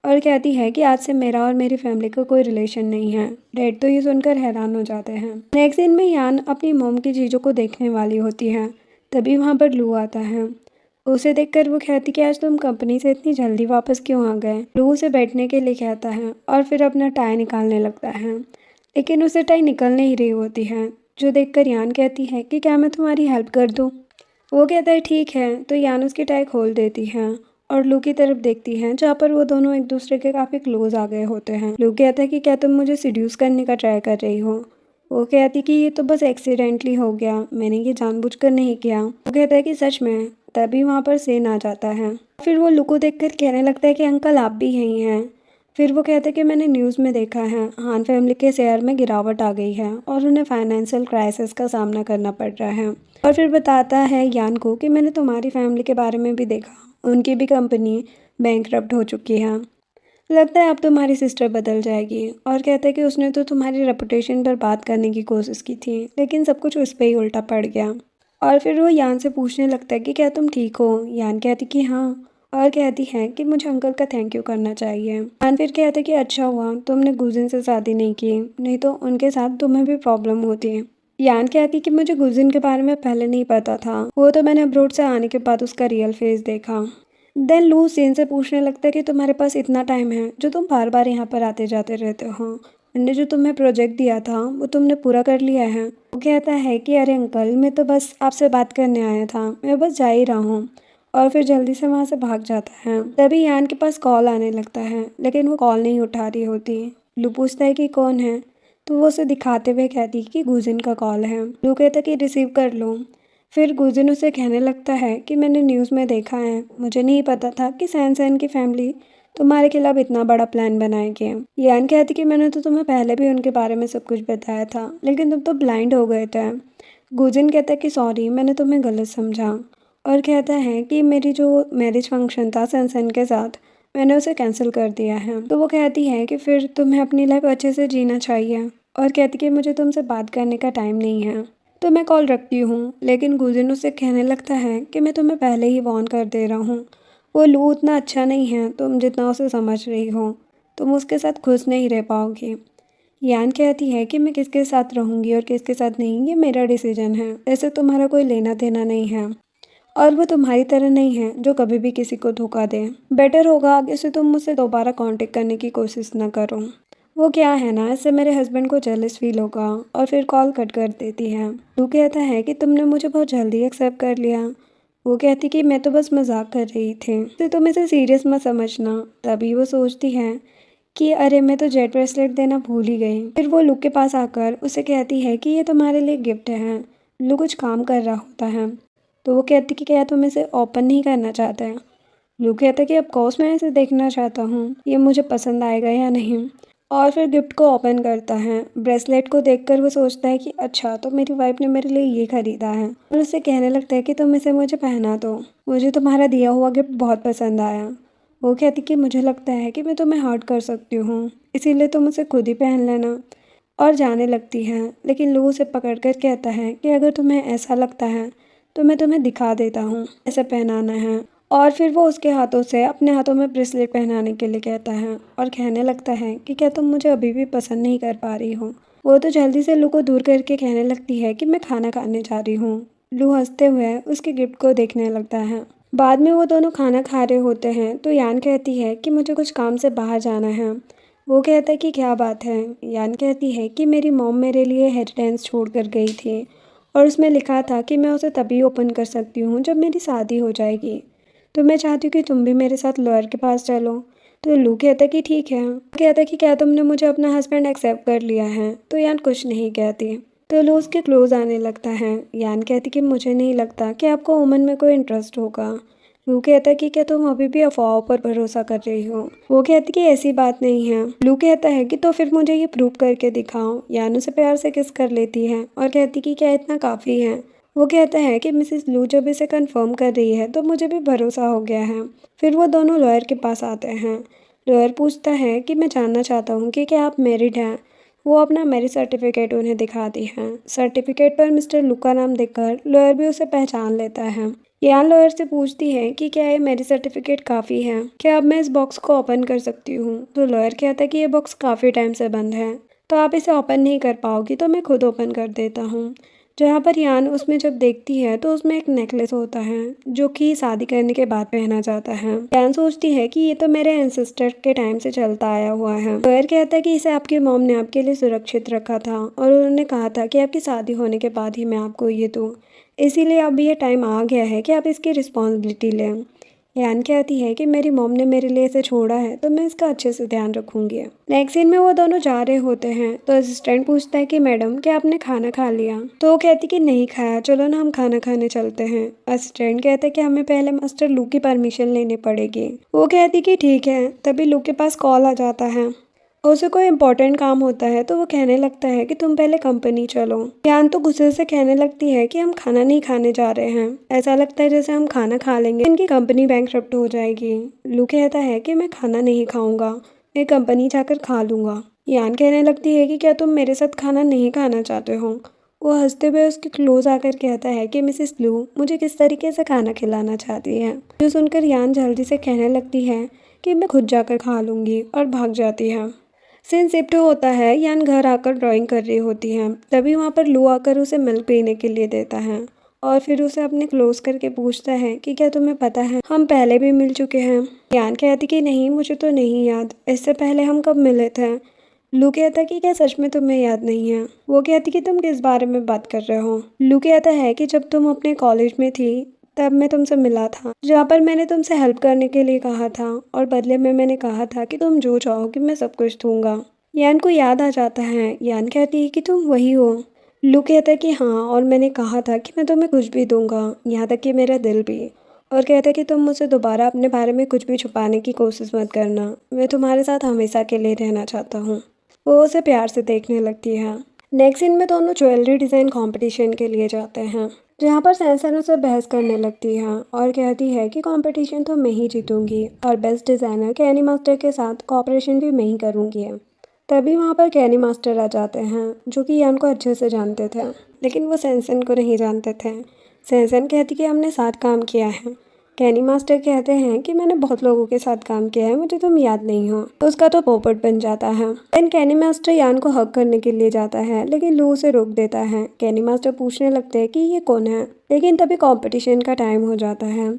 और कहती है कि आज से मेरा और मेरी फैमिली का कोई रिलेशन नहीं है। डैड तो ये सुनकर हैरान हो जाते हैं। नेक्स्ट दिन में यान अपनी मोम की चीज़ों को देखने वाली होती है। तभी वहाँ पर लू आता है। उसे देखकर वो कहती कि आज तुम कंपनी से इतनी जल्दी वापस क्यों आ गए? लू उसे बैठने के लिए कहता है और फिर अपना टाई निकालने लगता है, लेकिन उसे टाई निकल नहीं रही होती है, जो देखकर यान कहती है कि क्या मैं तुम्हारी हेल्प कर दूँ? वो कहता है ठीक है, तो यान उसकी टाई खोल देती है और लू की तरफ देखती है, जहाँ पर वो दोनों एक दूसरे के काफ़ी क्लोज आ गए होते हैं। लू कहता है कि क्या तुम मुझे सीड्यूस करने का ट्राई कर रही हो? वो कहती कि ये तो बस एक्सीडेंटली हो गया, मैंने ये जानबूझकर नहीं किया। वो कहता है कि सच में। तभी वहाँ पर सेन आ जाता है। फिर वो लू को देखकर कहने लगता है कि अंकल आप भी यहीं हैं। फिर वो कहता है कि मैंने न्यूज़ में देखा है हान फैमिली के शेयर में गिरावट आ गई है और उन्हें फाइनेंशियल क्राइसिस का सामना करना पड़ रहा है। और फिर बताता है यान को कि मैंने तुम्हारी फैमिली के बारे में भी देखा, उनकी भी कंपनी बैंकरप्ट हो चुकी है, लगता है अब तुम्हारी सिस्टर बदल जाएगी। और कहते हैं कि उसने तो तुम्हारी रेपुटेशन पर बात करने की कोशिश की थी, लेकिन सब कुछ उस पर ही उल्टा पड़ गया। और फिर वो यान से पूछने लगता है कि क्या तुम ठीक हो? यान कहती कि हाँ, और कहती है कि मुझे अंकल का थैंक यू करना चाहिए। यान फिर कहते कि अच्छा हुआ तुमने गुजिन से शादी नहीं की, नहीं तो उनके साथ तुम्हें भी प्रॉब्लम होती। यान कहती कि मुझे गुजिन के बारे में पहले नहीं पता था, वो तो मैंने अब्रोड से आने के बाद उसका रियल फेस देखा। देन लू सेन से पूछने लगता है कि तुम्हारे पास इतना टाइम है जो तुम बार बार यहाँ पर आते जाते रहते हो, मैंने जो तुम्हें प्रोजेक्ट दिया था वो तुमने पूरा कर लिया है? वो कहता है कि अरे अंकल, मैं तो बस आपसे बात करने आया था, मैं बस जा ही रहा हूँ। और फिर जल्दी से वहाँ से भाग जाता है। तभी यान के पास कॉल आने लगता है, लेकिन वो कॉल नहीं उठा रही होती। लू पूछता है कि कौन है, तो वो उसे दिखाते हुए कहती है कि गुजिन का कॉल है। लू कहता है कि रिसीव कर लो। फिर गुजिन उसे कहने लगता है कि मैंने न्यूज़ में देखा है, मुझे नहीं पता था कि सैन सैन की फैमिली तुम्हारे खिलाफ इतना बड़ा प्लान बनाएगी। यान कहती कि मैंने तो तुम्हें पहले भी उनके बारे में सब कुछ बताया था, लेकिन तुम तो ब्लाइंड हो गए थे। गुजिन कहता है कि सॉरी, मैंने तुम्हें गलत समझा, और कहता है कि मेरी जो मैरिज फंक्शन था सैन सैन के साथ, मैंने उसे कैंसिल कर दिया है। तो वो कहती है कि फिर तुम्हें अपनी लाइफ अच्छे से जीना चाहिए, और कहती कि मुझे तुमसे बात करने का टाइम नहीं है। तो मैं कॉल रखती हूँ, लेकिन गुजिन उससे कहने लगता है कि मैं तुम्हें पहले ही वार्न कर दे रहा हूँ। वो लू उतना अच्छा नहीं है तुम जितना उसे समझ रही हो। तुम उसके साथ खुश नहीं रह पाओगी। यान कहती है कि मैं किसके साथ रहूँगी और किसके साथ नहीं, ये मेरा डिसीजन है। ऐसे तुम्हारा कोई लेना देना नहीं है। और वो तुम्हारी तरह नहीं है जो कभी भी किसी को धोखा दे। बेटर होगा आगे से तुम मुझसे दोबारा कांटेक्ट करने की कोशिश ना करो। वो क्या है ना, इससे मेरे हस्बैंड को जेलस फील होगा। और फिर कॉल कट कर देती है। वो कहता है कि तुमने मुझे बहुत जल्दी एक्सेप्ट कर लिया। वो कहती कि मैं तो बस मजाक कर रही थी, तो तुम इसे सीरियस मत समझना। तभी वो सोचती है कि अरे मैं तो जेट ब्रेसलेट देना भूल ही गई। फिर वो लुक के पास आकर उसे कहती है कि ये तुम्हारे लिए गिफ्ट है। लुक कुछ काम कर रहा होता है, तो वो कहती कि क्या तुम इसे ओपन नहीं करना चाहते हैं। लू कहता है कि ऑफ कोर्स मैं इसे देखना चाहता हूँ, ये मुझे पसंद आएगा या नहीं। और फिर गिफ्ट को ओपन करता है। ब्रेसलेट को देखकर वो सोचता है कि अच्छा, तो मेरी वाइफ ने मेरे लिए ये खरीदा है। और उससे कहने लगता है कि तुम इसे मुझे पहना दो, मुझे तुम्हारा दिया हुआ गिफ्ट बहुत पसंद आया। वो कहती कि मुझे लगता है कि मैं तुम्हें हर्ट कर सकती हूँ, इसीलिए तुम उसे खुद ही पहन लेना। और जाने लगती है, लेकिन लू उसे पकड़ कर कहता है कि अगर तुम्हें ऐसा लगता है तो मैं तुम्हें दिखा देता हूँ ऐसे पहनाना है। और फिर वो उसके हाथों से अपने हाथों में ब्रेसलेट पहनाने के लिए कहता है और कहने लगता है कि क्या तुम मुझे अभी भी पसंद नहीं कर पा रही हो। वो तो जल्दी से लू को दूर करके कहने लगती है कि मैं खाना खाने जा रही हूँ। लू हंसते हुए उसके गिफ्ट को देखने लगता है। बाद में वो दोनों खाना खा रहे होते हैं तो यान कहती है कि मुझे कुछ काम से बाहर जाना है। वो कहता है कि क्या बात है। यान कहती है कि मेरी मॉम मेरे लिए हेरिटेंस छोड़ कर गई थी और उसमें लिखा था कि मैं उसे तभी ओपन कर सकती हूँ जब मेरी शादी हो जाएगी। तो मैं चाहती हूँ कि तुम भी मेरे साथ लॉयर के पास चलो। तो लू कहता है कि ठीक है। वो कहता है कि क्या तुमने मुझे अपना हस्बैंड एक्सेप्ट कर लिया है। तो यान कुछ नहीं कहती। तो लू उसके क्लोज आने लगता है। यान कहती कि मुझे नहीं लगता कि आपको वुमन में कोई इंटरेस्ट होगा। लू कहता है कि क्या तुम अभी भी अफवाहों पर भरोसा कर रही हो। वो कहती कि ऐसी बात नहीं है। लू कहता है कि तो फिर मुझे ये प्रूव करके दिखाओ। यान उसे प्यार से किस कर लेती है और कहती कि क्या इतना काफ़ी है। वो कहता है कि मिसेस लू जब इसे कंफर्म कर रही है तो मुझे भी भरोसा हो गया है। फिर वो दोनों लॉयर के पास आते हैं। लॉयर पूछता है कि मैं जानना चाहता हूँ कि क्या आप मैरिड हैं। वो अपना मैरिज सर्टिफिकेट उन्हें दिखाती है। सर्टिफिकेट पर मिस्टर लू का नाम देखकर लॉयर भी उसे पहचान लेता है। यान लॉयर से पूछती है कि क्या ये मैरिज सर्टिफिकेट काफ़ी है, क्या अब मैं इस बॉक्स को ओपन कर सकती हूँ। तो लॉयर कहता है कि ये बॉक्स काफ़ी टाइम से बंद है, तो आप इसे ओपन नहीं कर पाओगी, तो मैं खुद ओपन कर देता हूँ। जहाँ पर यान उसमें जब देखती है तो उसमें एक नेकलेस होता है जो कि शादी करने के बाद पहना जाता है। यान सोचती है कि ये तो मेरे एंसेस्टर के टाइम से चलता आया हुआ है। लॉयर कहता है कि इसे आपकी मॉम ने आपके लिए सुरक्षित रखा था और उन्होंने कहा था कि आपकी शादी होने के बाद ही मैं आपको ये दूँ, इसीलिए अब ये टाइम आ गया है कि आप इसकी रिस्पॉन्सिबिलिटी लें। यान कहती है कि मेरी मॉम ने मेरे लिए इसे छोड़ा है तो मैं इसका अच्छे से ध्यान रखूंगी। नेक्स्ट सीन में वो दोनों जा रहे होते हैं तो असिस्टेंट पूछता है कि मैडम क्या आपने खाना खा लिया। तो वो कहती कि नहीं खाया, चलो ना हम खाना खाने चलते हैं। असिस्टेंट कहता है कि हमें पहले मास्टर लू की परमिशन लेनी पड़ेगी। वो कहती कि ठीक है। तभी लू के पास कॉल आ जाता है, उसे कोई इम्पोर्टेंट काम होता है तो वो कहने लगता है कि तुम पहले कंपनी चलो। यान तो गुस्से से कहने लगती है कि हम खाना नहीं खाने जा रहे हैं, ऐसा लगता है जैसे हम खाना खा लेंगे इनकी कंपनी बैंकरप्ट हो जाएगी। लू कहता है कि मैं खाना नहीं खाऊंगा, मैं कंपनी जाकर खा लूंगा। यान कहने लगती है कि क्या तुम मेरे साथ खाना नहीं खाना चाहते हो। वो हंसते हुए उसके क्लोज आकर कहता है कि मिसेस लू मुझे किस तरीके से खाना खिलाना चाहती है। जो सुनकर यान जल्दी से कहने लगती है कि मैं खुद जाकर खा लूंगी और भाग जाती है। सीन शिफ्ट होता है। यान घर आकर ड्राइंग कर रही होती है। तभी वहाँ पर लू आकर उसे मिल्क पीने के लिए देता है और फिर उसे अपने क्लोज करके पूछता है कि क्या तुम्हें पता है हम पहले भी मिल चुके हैं। यान कहती कि नहीं, मुझे तो नहीं याद, इससे पहले हम कब मिले थे। लू कहता कि क्या सच में तुम्हें याद नहीं है। वो कहती कि तुम किस बारे में बात कर रहे हो। लू कहता है कि जब तुम अपने कॉलेज में थी तब मैं तुमसे मिला था, जहाँ पर मैंने तुमसे हेल्प करने के लिए कहा था और बदले में मैंने कहा था कि तुम जो चाहोगे मैं सब कुछ दूंगा। यान को याद आ जाता है। यान कहती है कि तुम वही हो। लू कहता है कि हाँ, और मैंने कहा था कि मैं तुम्हें कुछ भी दूंगा, यहाँ तक कि मेरा दिल भी। और कहता है कि तुम मुझसे दोबारा अपने बारे में कुछ भी छुपाने की कोशिश मत करना, मैं तुम्हारे साथ हमेशा के लिए रहना चाहता हूँ। वो उसे प्यार से देखने लगती है। नेक्स्ट सीन में दोनों ज्वेलरी डिज़ाइन कंपटीशन के लिए जाते हैं, जहाँ पर सैमसन उसे बहस करने लगती है और कहती है कि कंपटीशन तो मैं ही जीतूंगी और बेस्ट डिज़ाइनर कैनी मास्टर के साथ कॉपरेशन भी मैं ही करूँगी। तभी वहाँ पर कैनी मास्टर आ जाते हैं, जो कि यान को अच्छे से जानते थे, लेकिन वो सैनसन को नहीं जानते थे। सैनसन कहती कि हमने साथ काम किया है। कैनी मास्टर कहते हैं कि मैंने बहुत लोगों के साथ काम किया है, मुझे तुम याद नहीं हो। तो उसका तो पोपट बन जाता है। देन कैनी मास्टर यान को हक करने के लिए जाता है, लेकिन लू उसे रोक देता है। कैनी मास्टर पूछने लगते हैं कि ये कौन है, लेकिन तभी कंपटीशन का टाइम हो जाता है।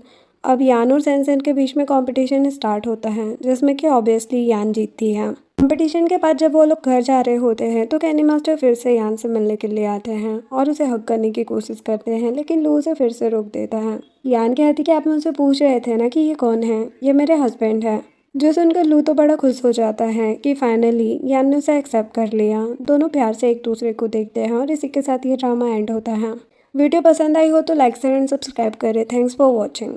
अब यान और सैनसन के बीच में कंपटीशन स्टार्ट होता है, जिसमें कि ऑब्वियसली यान जीतती है। कंपटीशन के बाद जब वो लोग घर जा रहे होते हैं तो कैनी मास्टर फिर से यान से मिलने के लिए आते हैं और उसे हक करने की कोशिश करते हैं, लेकिन लू उसे फिर से रोक देता है। यान कहती कि आप मुझसे पूछ रहे थे ना कि ये कौन है, ये मेरे हस्बैंड है। जो सुनकर लू तो बड़ा खुश हो जाता है कि फाइनली यान ने उसे एक्सेप्ट कर लिया। दोनों प्यार से एक दूसरे को देखते हैं और इसी के साथ ये ड्रामा एंड होता है। वीडियो पसंद आई हो तो लाइक शेयर एंड सब्सक्राइब करें। Thanks for watching.